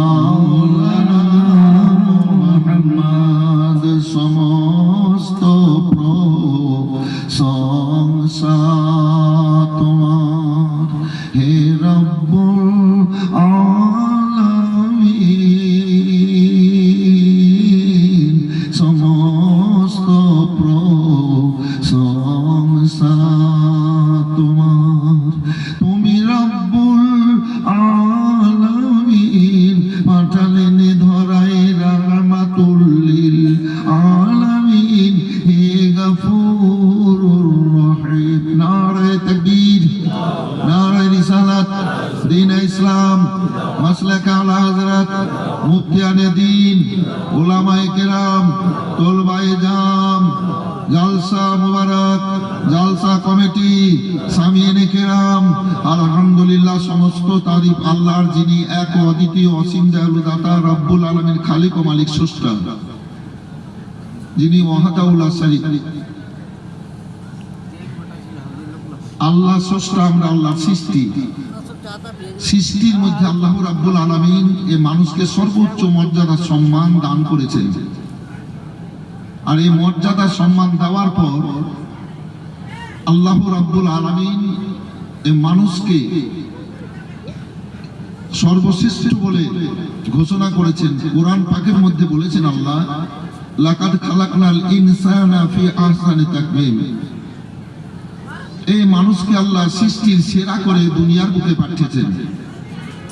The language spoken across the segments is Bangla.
মাওলানা মুহাম্মদ সমস্ত প্রশংসা তোমার হে রব্বুল আলামিন সমস্ত প্রশংসা তোমার তুমি রব্বুল আলামিন পাঠালেন ধরায় রাহমাতুল লিল আলামিন হে গফুরুর রহিম নারে তাকবীর নারে রিসালাত দ্বীন ইসলাম মাসলাক আলা হযরত মুফতিয়ানে দ্বীন উলামায়ে কেরাম তলবায়ে জাম জালসা মুবারক জালসা কমিটি সামিয়ানে কেরাম আলহামদুলিল্লাহ সমস্ত তারিফ আল্লাহর যিনি এক ও অদ্বিতীয় অসীম দয়ালু দাতা রব্বুল আলামিন খালিক ও মালিক স্রষ্টা যিনি ওয়াহদাহু লা শারীক আল্লাহ স্রষ্টা আমরা আল্লাহর সৃষ্টির মধ্যে আল্লাহ রাব্বুল আলামিন এই মানুষকে সর্বোচ্চ মর্যাদা সম্মান দান করেছেন আর এই মর্যাদা সম্মান দেওয়ার পর আল্লাহ রাব্বুল আলামিন এই মানুষকে সর্বশ্রেষ্ঠ বলে ঘোষণা করেছেন কোরআন পাকের মধ্যে বলেছেন আল্লাহ লাকাদ খালাকনাল ইনসানা ফি আহসানি তাকওয়িম এই মানুষকে আল্লাহ সৃষ্টির সেরা করে দুনিয়ার বুকে পাঠিয়েছেন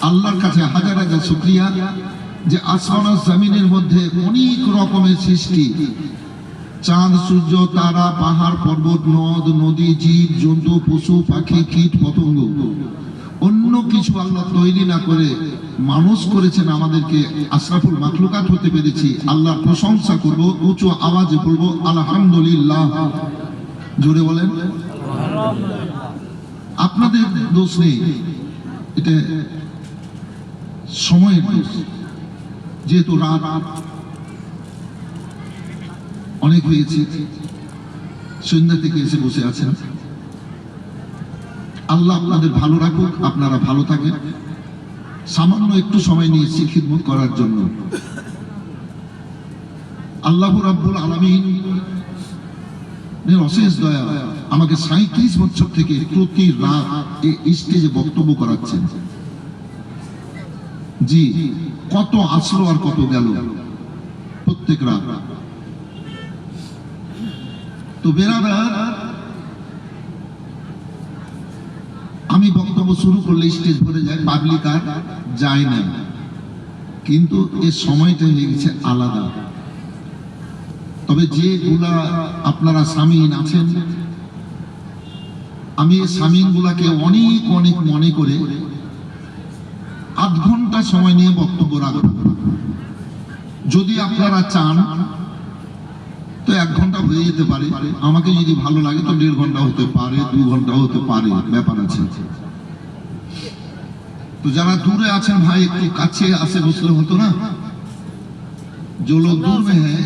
আল্লাহর কাছে হাজার হাজার শুকরিয়া যে আসমান ও জমিনের মধ্যে অনেক রকমের সৃষ্টি চাঁদ সূর্য তারা পাহাড় পর্বত নদ নদী জীব জন্তু পশু পাখি কীট পতঙ্গ অন্য কিছু আল্লাহ তৈরি না করে মানুষ করেছেন আমাদেরকে আশরাফুল মাখলুকাত হতে পেরেছি আল্লাহর প্রশংসা করব উঁচু আওয়াজে বলবো আলহামদুলিল্লাহ জোরে বলেন আপনাদের দোষ নেই এটা সময়ের দোষ যেহেতু রাত অনেক হয়েছে সন্ধ্যা থেকে এসে বসে আছেন আল্লাহ আপনাদের ভালো রাখুক আপনারা ভালো থাকেন সামান্য একটু সময় নিয়েছি খিদমত করার জন্য আল্লাহ রাব্বুল আলামিন অশেষ দয়া আমাকে ৩৭ বছর থেকে প্রতি রাত এই স্টেজে বক্তব্য করাচ্ছেন জি কত আসলো আর কত গেল প্রত্যেক রাত তো বেরাদার আমি বক্তব্য শুরু করলে স্টেজ ভরে যায় পাবলিক আর যায় না কিন্তু এই সময়টা হয়ে গেছে আলাদা তবে যেগুলা আপনারা সামিন আছেন আমি এই সামিন গুলাকে অনেক অনেক মনে করে আধ ঘন্টা সময় নিয়ে বক্তব্য রাখব যদি আপনারা চান তো 1 ঘন্টা হয়ে যেতে পারে আমাকে যদি ভালো লাগে তো 1.5 ঘন্টা হতে পারে 2 ঘন্টা হতে পারে ব্যাপার আছে তো যারা দূরে আছেন ভাই একটু কাছে আসে বসলে হতো না जो लोग दूर में हैं